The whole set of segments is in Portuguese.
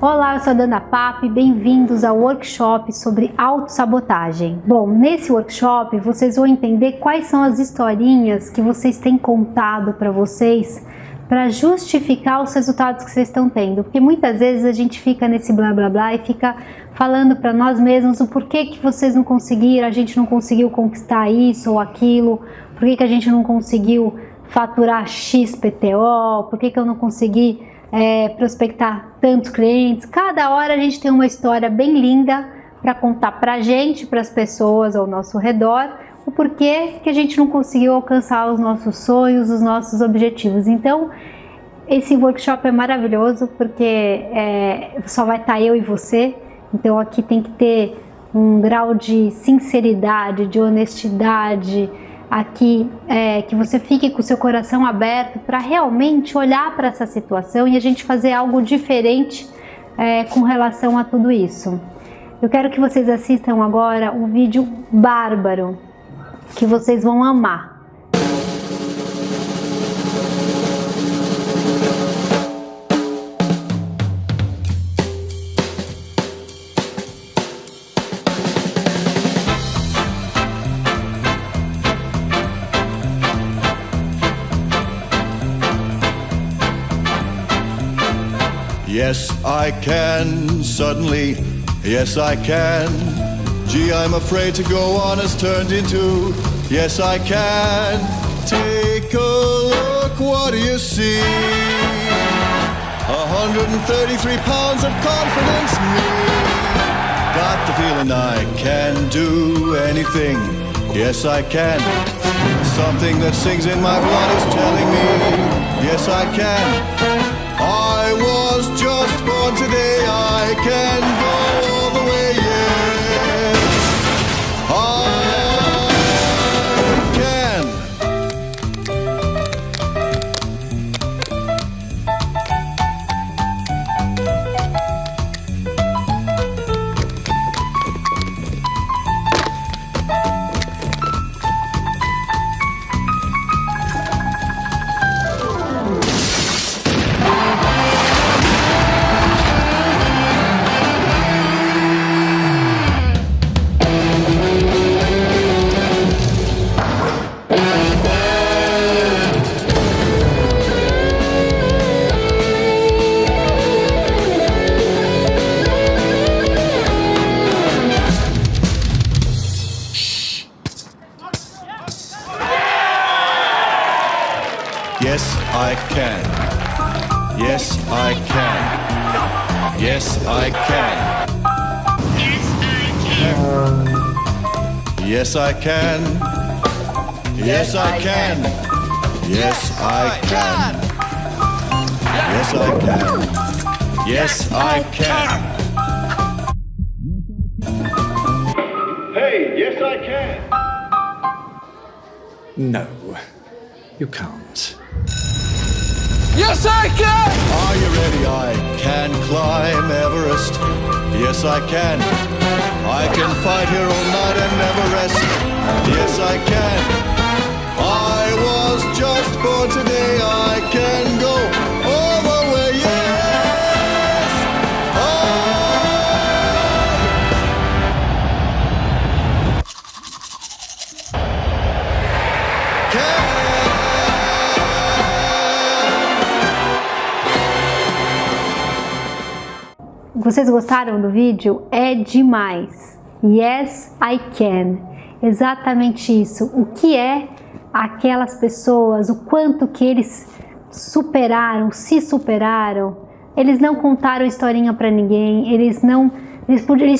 Olá, eu sou a Dana Papp, bem-vindos ao workshop sobre autossabotagem. Bom, nesse workshop vocês vão entender quais são as historinhas que vocês têm contado para vocês para justificar os resultados que vocês estão tendo, porque muitas vezes a gente fica nesse blá blá blá e fica falando para nós mesmos o porquê que vocês não conseguiram, a gente não conseguiu conquistar isso ou aquilo, por que a gente não conseguiu faturar X PTO, por que eu não consegui prospectar tantos clientes. Cada hora a gente tem uma história bem linda para contar para a gente, para as pessoas ao nosso redor, o porquê que a gente não conseguiu alcançar os nossos sonhos, os nossos objetivos. Então, esse workshop é maravilhoso porque só vai estar eu e você. Então, aqui tem que ter um grau de sinceridade, de honestidade, aqui que você fique com o seu coração aberto para realmente olhar para essa situação e a gente fazer algo diferente com relação a tudo isso. Eu quero que vocês assistam agora um vídeo bárbaro que vocês vão amar. Yes, I can, suddenly, yes I can. Gee, I'm afraid to go on has turned into, yes I can. Take a look, what do you see? 133 pounds of confidence, me. Got the feeling I can do anything, yes I can. Something that sings in my blood is telling me, yes I can. I was just born today, I can go all the way, yes, I can. Yes, I can. Yes, I can. Yes, I can. Yes, I can. Yes, I can. Yes, I can. Yes, I can. Yes, I can. Hey, yes, I can. No, you can't. Yes, I can! Are you ready? I can climb Everest. Yes, I can. I can fight here all night and never rest. Yes, I can. I was just born today. I can go all the way. Yes, I can. Vocês gostaram do vídeo? É demais! Yes, I can! Exatamente isso. O que é aquelas pessoas, o quanto que eles superaram, se superaram. Eles não contaram historinha para ninguém, eles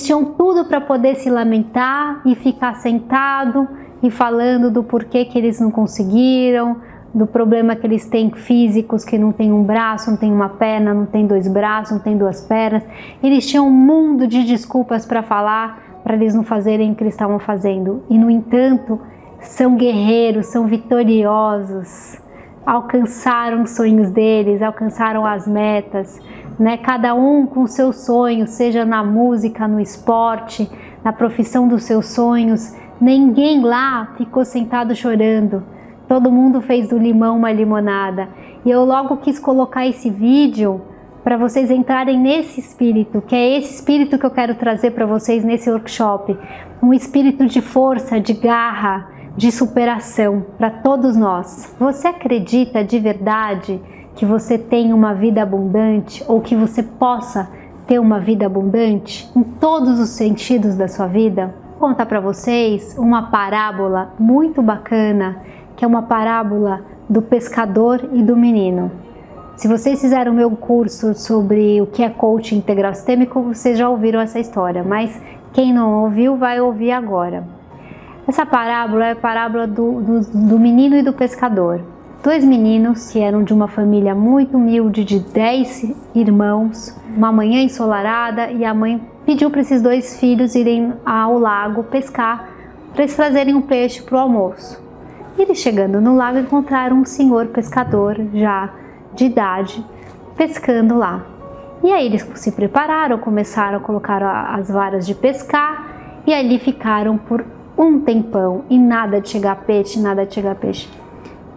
tinham tudo para poder se lamentar e ficar sentado e falando do porquê que eles não conseguiram, do problema que eles têm físicos, que não tem um braço, não tem uma perna, não tem dois braços, não tem duas pernas. Eles tinham um mundo de desculpas para falar, para eles não fazerem o que eles estavam fazendo. E, no entanto, são guerreiros, são vitoriosos, alcançaram os sonhos deles, alcançaram as metas, né? Cada um com seus sonhos, seja na música, no esporte, na profissão dos seus sonhos. Ninguém lá ficou sentado chorando. Todo mundo fez do limão uma limonada. E eu logo quis colocar esse vídeo para vocês entrarem nesse espírito, que é esse espírito que eu quero trazer para vocês nesse workshop. Um espírito de força, de garra, de superação para todos nós. Você acredita de verdade que você tem uma vida abundante ou que você possa ter uma vida abundante em todos os sentidos da sua vida? Vou contar para vocês uma parábola muito bacana, que é uma parábola do pescador e do menino. Se vocês fizeram o meu curso sobre o que é coaching integral sistêmico, vocês já ouviram essa história, mas quem não ouviu vai ouvir agora. Essa parábola é a parábola do menino e do pescador. 2 meninos que eram de uma família muito humilde, de 10 irmãos, uma manhã ensolarada, e a mãe pediu para esses 2 filhos irem ao lago pescar para eles trazerem um peixe para o almoço. E eles, chegando no lago, encontraram um senhor pescador já de idade pescando lá. E aí eles se prepararam, começaram a colocar as varas de pescar e ali ficaram por um tempão e nada de chegar peixe, nada de chegar peixe.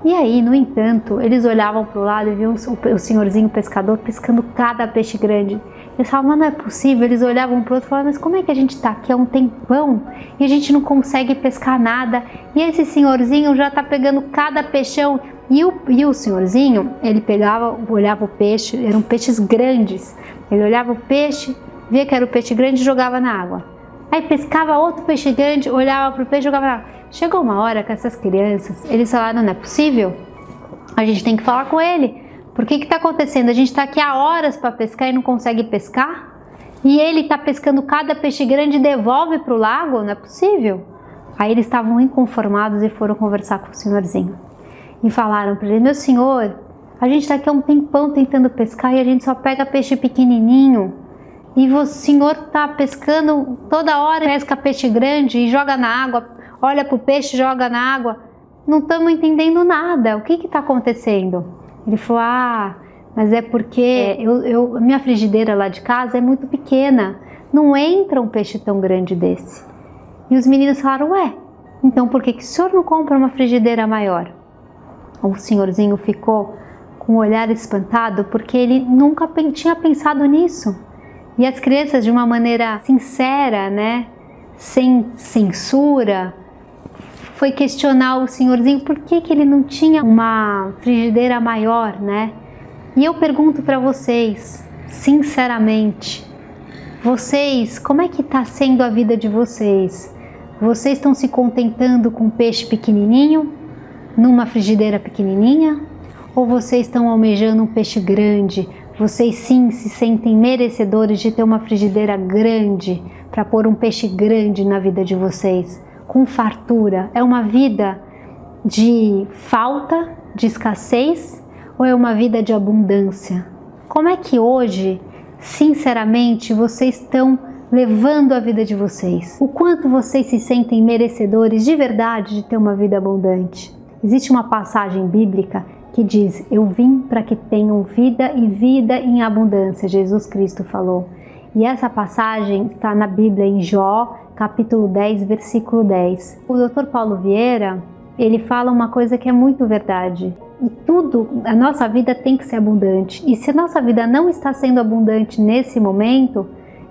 E aí, no entanto, eles olhavam para o lado e viam o senhorzinho pescador pescando cada peixe grande. Eles falavam, mas não é possível. Eles olhavam para o outro e falavam, mas como é que a gente está aqui há um tempão e a gente não consegue pescar nada? E esse senhorzinho já está pegando cada peixão. E o senhorzinho, ele pegava, olhava o peixe, eram peixes grandes. Ele olhava o peixe, via que era o peixe grande e jogava na água. Aí pescava outro peixe grande, olhava para o peixe e jogava na água. Chegou uma hora que essas crianças, eles falaram, não é possível, a gente tem que falar com ele. Por que está acontecendo? A gente está aqui há horas para pescar e não consegue pescar? E ele está pescando cada peixe grande e devolve para o lago? Não é possível. Aí eles estavam inconformados e foram conversar com o senhorzinho. E falaram para ele, meu senhor, a gente está aqui há um tempão tentando pescar e a gente só pega peixe pequenininho. E o senhor está pescando toda hora, pesca peixe grande e joga na água, olha para o peixe e joga na água. Não estamos entendendo nada, o que está acontecendo? Ele falou, mas é porque minha frigideira lá de casa é muito pequena, não entra um peixe tão grande desse. E os meninos falaram, então por que o senhor não compra uma frigideira maior? O senhorzinho ficou com o olhar espantado porque ele nunca tinha pensado nisso. E as crianças, de uma maneira sincera, né, sem censura, foi questionar o senhorzinho por que ele não tinha uma frigideira maior, né? E eu pergunto para vocês, sinceramente, vocês, como é que está sendo a vida de vocês? Vocês estão se contentando com um peixe pequenininho, numa frigideira pequenininha? Ou vocês estão almejando um peixe grande? Vocês sim se sentem merecedores de ter uma frigideira grande para pôr um peixe grande na vida de vocês, com fartura? É uma vida de falta, de escassez, ou é uma vida de abundância? Como é que hoje, sinceramente, vocês estão levando a vida de vocês? O quanto vocês se sentem merecedores de verdade de ter uma vida abundante? Existe uma passagem bíblica que diz, eu vim para que tenham vida e vida em abundância, Jesus Cristo falou. E essa passagem está na Bíblia em Jó, capítulo 10, versículo 10. O Dr. Paulo Vieira, ele fala uma coisa que é muito verdade. E tudo, a nossa vida tem que ser abundante. E se a nossa vida não está sendo abundante nesse momento,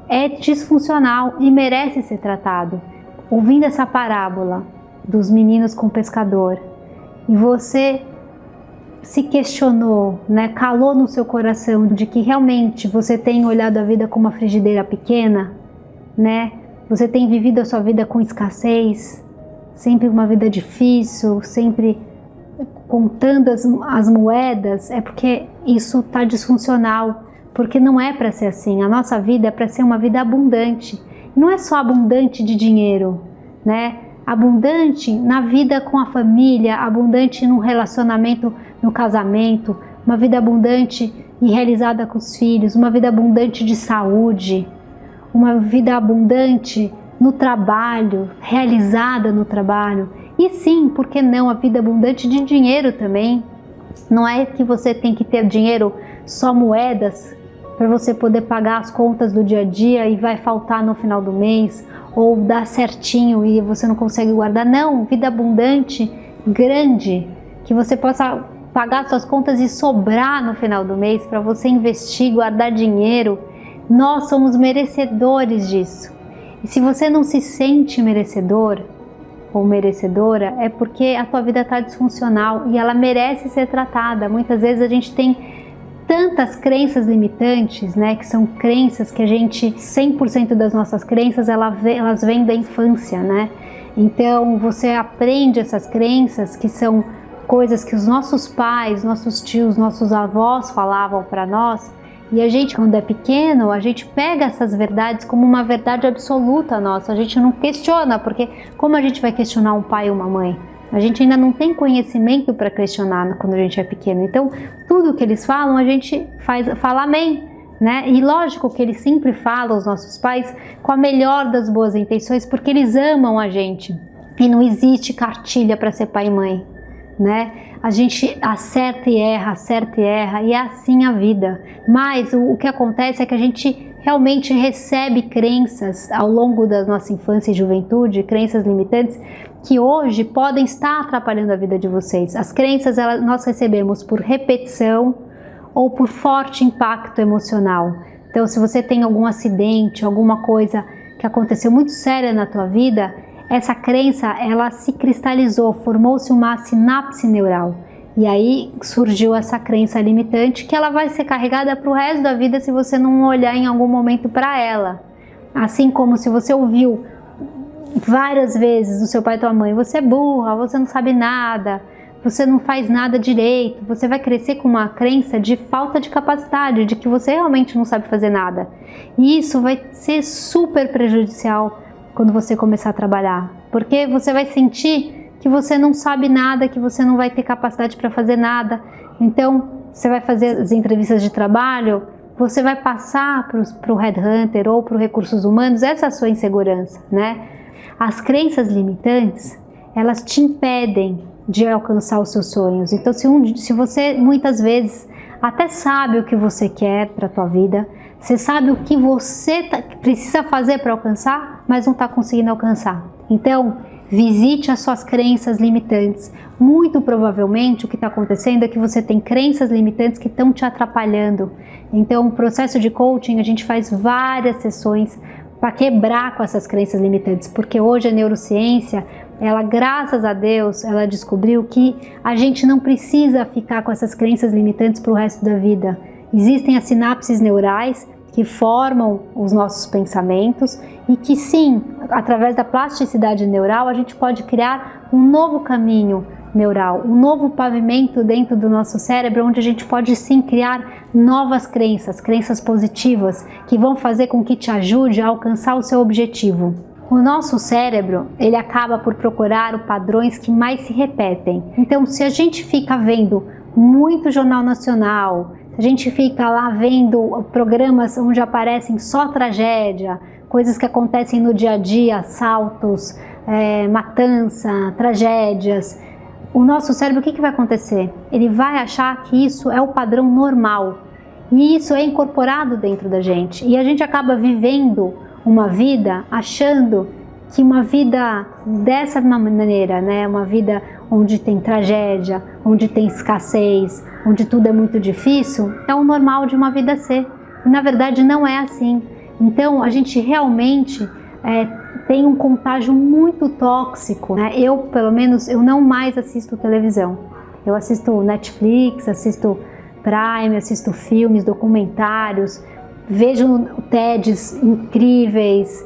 é disfuncional e merece ser tratado. Ouvindo essa parábola dos meninos com o pescador, e você se questionou, né, calou no seu coração de que realmente você tem olhado a vida como uma frigideira pequena, né? Você tem vivido a sua vida com escassez, sempre uma vida difícil, sempre contando as moedas, é porque isso está disfuncional, porque não é para ser assim. A nossa vida é para ser uma vida abundante. Não é só abundante de dinheiro, né? Abundante na vida com a família, abundante no relacionamento, no casamento, uma vida abundante e realizada com os filhos, uma vida abundante de saúde, uma vida abundante no trabalho, realizada no trabalho. E sim, por que não, a vida abundante de dinheiro também. Não é que você tem que ter dinheiro, só moedas, para você poder pagar as contas do dia a dia e vai faltar no final do mês, ou dar certinho e você não consegue guardar. Não, vida abundante, grande, que você possa pagar suas contas e sobrar no final do mês para você investir, guardar dinheiro, nós somos merecedores disso. E se você não se sente merecedor ou merecedora, é porque a tua vida está disfuncional e ela merece ser tratada. Muitas vezes a gente tem tantas crenças limitantes, né, que são crenças que a gente, 100% das nossas crenças, elas vêm da infância, né? Então você aprende essas crenças que são coisas que os nossos pais, nossos tios, nossos avós falavam para nós, e a gente, quando é pequeno, a gente pega essas verdades como uma verdade absoluta nossa, a gente não questiona, porque como a gente vai questionar um pai ou uma mãe? A gente ainda não tem conhecimento para questionar quando a gente é pequeno, então tudo que eles falam a gente fala amém, né? E lógico que eles sempre falam, os nossos pais, com a melhor das boas intenções, porque eles amam a gente, e não existe cartilha para ser pai e mãe, né? A gente acerta e erra, e é assim a vida. Mas o que acontece é que a gente realmente recebe crenças ao longo da nossa infância e juventude, crenças limitantes, que hoje podem estar atrapalhando a vida de vocês. As crenças nós recebemos por repetição ou por forte impacto emocional. Então, se você tem algum acidente, alguma coisa que aconteceu muito séria na tua vida, essa crença, ela se cristalizou, formou-se uma sinapse neural. E aí surgiu essa crença limitante que ela vai ser carregada para o resto da vida se você não olhar em algum momento para ela. Assim como se você ouviu várias vezes do seu pai e tua mãe: você é burra, você não sabe nada, você não faz nada direito, você vai crescer com uma crença de falta de capacidade, de que você realmente não sabe fazer nada. E isso vai ser super prejudicial quando você começar a trabalhar, porque você vai sentir que você não sabe nada, que você não vai ter capacidade para fazer nada. Então, você vai fazer as entrevistas de trabalho, você vai passar para o headhunter ou para os recursos humanos essa sua insegurança, né? As crenças limitantes, elas te impedem de alcançar os seus sonhos. Então, se você muitas vezes até sabe o que você quer para a tua vida, você sabe o que você precisa fazer para alcançar, mas não está conseguindo alcançar. Então, visite as suas crenças limitantes. Muito provavelmente o que está acontecendo é que você tem crenças limitantes que estão te atrapalhando. Então, no processo de coaching, a gente faz várias sessões para quebrar com essas crenças limitantes, porque hoje a neurociência, ela, graças a Deus, ela descobriu que a gente não precisa ficar com essas crenças limitantes para o resto da vida. Existem as sinapses neurais que formam os nossos pensamentos e que sim, através da plasticidade neural, a gente pode criar um novo caminho neural, um novo pavimento dentro do nosso cérebro, onde a gente pode sim criar novas crenças positivas, que vão fazer com que te ajude a alcançar o seu objetivo. O nosso cérebro, ele acaba por procurar padrões que mais se repetem. Então, se a gente fica vendo muito jornal nacional, se a gente fica lá vendo programas onde aparecem só tragédia, coisas que acontecem no dia a dia, assaltos, matança, tragédias, o nosso cérebro, o que vai acontecer? Ele vai achar que isso é o padrão normal e isso é incorporado dentro da gente, e a gente acaba vivendo uma vida achando que uma vida dessa maneira, né, uma vida onde tem tragédia, onde tem escassez, onde tudo é muito difícil, é o normal de uma vida ser. E na verdade não é assim. Então a gente realmente tem um contágio muito tóxico, né? Eu, pelo menos, eu não mais assisto televisão. Eu assisto Netflix, assisto Prime, assisto filmes, documentários, vejo TEDs incríveis,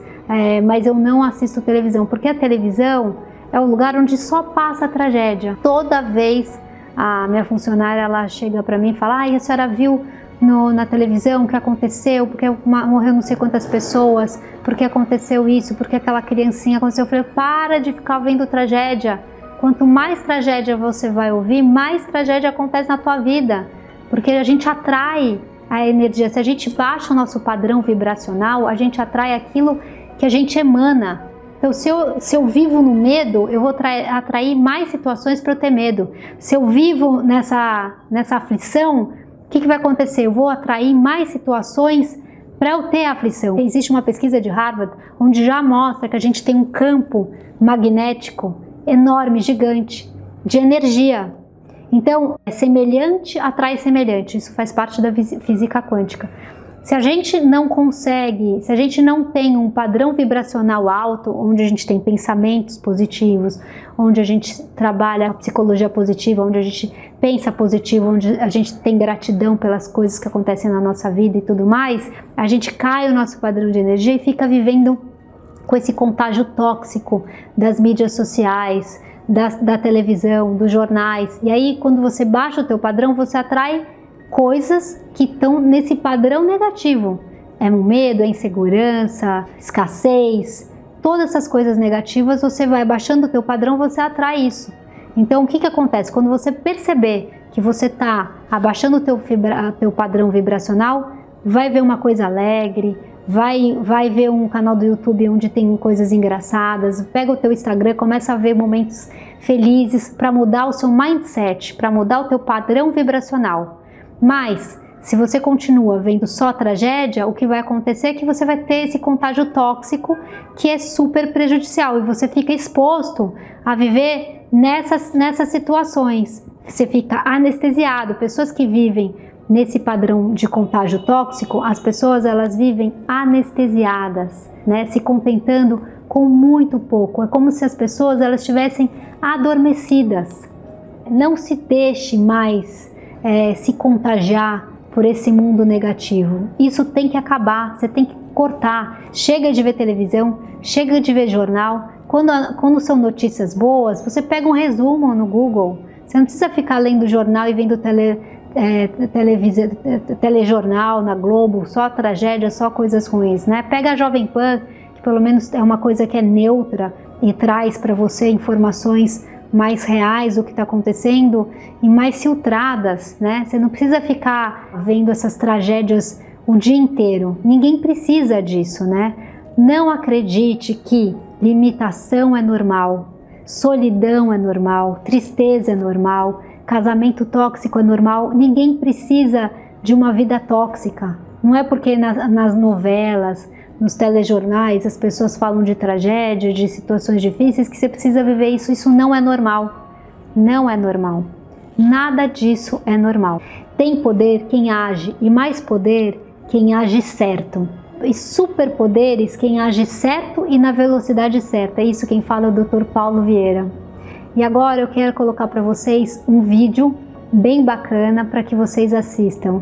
mas eu não assisto televisão, porque a televisão é o lugar onde só passa a tragédia. Toda vez a minha funcionária, ela chega para mim e fala: a senhora viu na televisão o que aconteceu, porque morreu não sei quantas pessoas, porque aconteceu isso, porque aquela criancinha aconteceu. Eu falei: para de ficar vendo tragédia. Quanto mais tragédia você vai ouvir, mais tragédia acontece na tua vida, porque a gente atrai a energia. Se a gente baixa o nosso padrão vibracional, a gente atrai aquilo que a gente emana. Então, se eu vivo no medo, eu vou atrair mais situações para eu ter medo. Se eu vivo nessa aflição, o que vai acontecer? Eu vou atrair mais situações para eu ter aflição. Existe uma pesquisa de Harvard onde já mostra que a gente tem um campo magnético enorme, gigante, de energia. Então, semelhante atrai semelhante, isso faz parte da física quântica. Se a gente não consegue, se a gente não tem um padrão vibracional alto, onde a gente tem pensamentos positivos, onde a gente trabalha a psicologia positiva, onde a gente pensa positivo, onde a gente tem gratidão pelas coisas que acontecem na nossa vida e tudo mais, a gente cai o nosso padrão de energia e fica vivendo com esse contágio tóxico das mídias sociais, da televisão, dos jornais. E aí, quando você baixa o teu padrão, você atrai coisas que estão nesse padrão negativo. É o medo, a insegurança, escassez, todas essas coisas negativas, você vai baixando o teu padrão, você atrai isso. Então, o que acontece? Quando você perceber que você está abaixando o teu padrão vibracional, vai ver uma coisa alegre, vai ver um canal do YouTube onde tem coisas engraçadas, pega o teu Instagram, começa a ver momentos felizes para mudar o seu mindset, para mudar o teu padrão vibracional. Mas, se você continua vendo só tragédia, o que vai acontecer é que você vai ter esse contágio tóxico que é super prejudicial e você fica exposto a viver nessas situações. Você fica anestesiado. Pessoas que vivem nesse padrão de contágio tóxico, as pessoas elas vivem anestesiadas, né? Se contentando com muito pouco. É como se as pessoas elas estivessem adormecidas. Não se deixe mais se contagiar por esse mundo negativo. Isso tem que acabar, você tem que cortar. Chega de ver televisão, chega de ver jornal. Quando são notícias boas, você pega um resumo no Google. Você não precisa ficar lendo jornal e vendo telejornal na Globo, só tragédia, só coisas ruins, né? Pega a Jovem Pan, que pelo menos é uma coisa que é neutra e traz para você informações mais reais do que está acontecendo e mais filtradas, né? Você não precisa ficar vendo essas tragédias o dia inteiro. Ninguém precisa disso, né? Não acredite que limitação é normal, solidão é normal, tristeza é normal, casamento tóxico é normal. Ninguém precisa de uma vida tóxica. Não é porque nas novelas, nos telejornais, as pessoas falam de tragédia, de situações difíceis, que você precisa viver isso. Isso não é normal. Não é normal. Nada disso é normal. Tem poder quem age, e mais poder quem age certo. E superpoderes quem age certo e na velocidade certa. É isso quem fala é o Dr. Paulo Vieira. E agora eu quero colocar para vocês um vídeo bem bacana para que vocês assistam.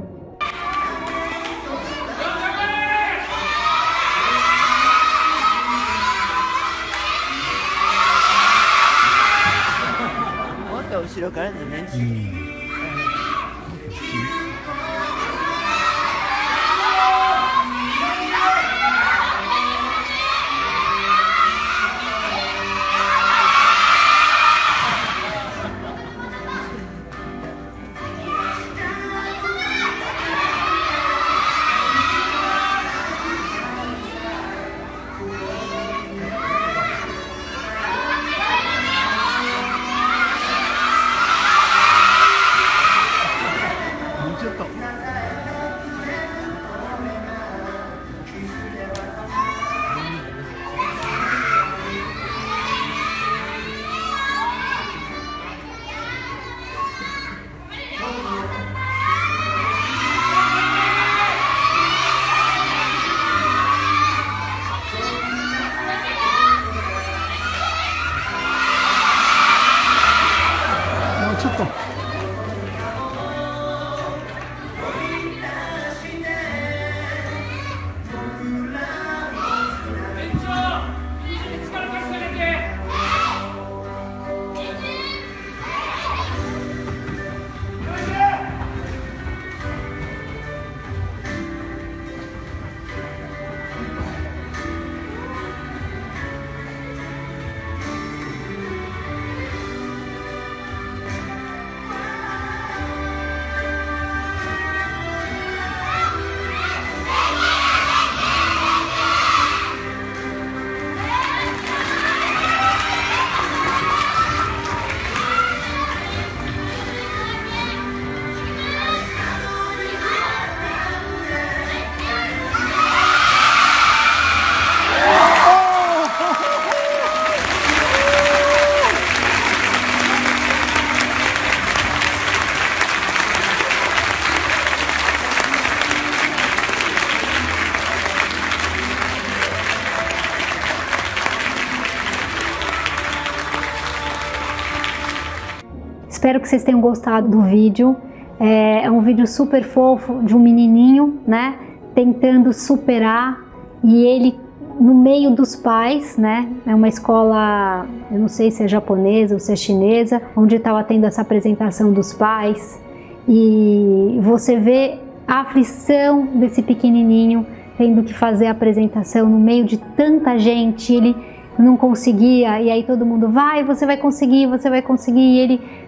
espero que vocês tenham gostado do vídeo. É um vídeo super fofo de um menininho, né, tentando superar, e ele no meio dos pais, né, é uma escola, eu não sei se é japonesa ou se é chinesa, onde estava tendo essa apresentação dos pais, e você vê a aflição desse pequenininho tendo que fazer a apresentação no meio de tanta gente, ele não conseguia, e aí todo mundo, você vai conseguir, e ele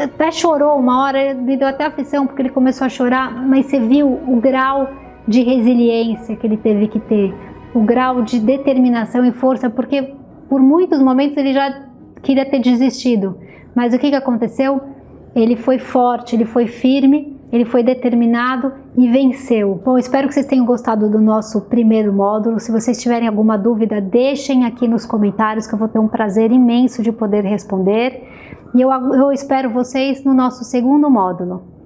até chorou uma hora, me deu até aflição porque ele começou a chorar, mas você viu o grau de resiliência que ele teve que ter, o grau de determinação e força, porque por muitos momentos ele já queria ter desistido, mas o que aconteceu? Ele foi forte, ele foi firme, ele foi determinado e venceu. Bom, espero que vocês tenham gostado do nosso primeiro módulo. Se vocês tiverem alguma dúvida, deixem aqui nos comentários que eu vou ter um prazer imenso de poder responder. E eu espero vocês no nosso segundo módulo.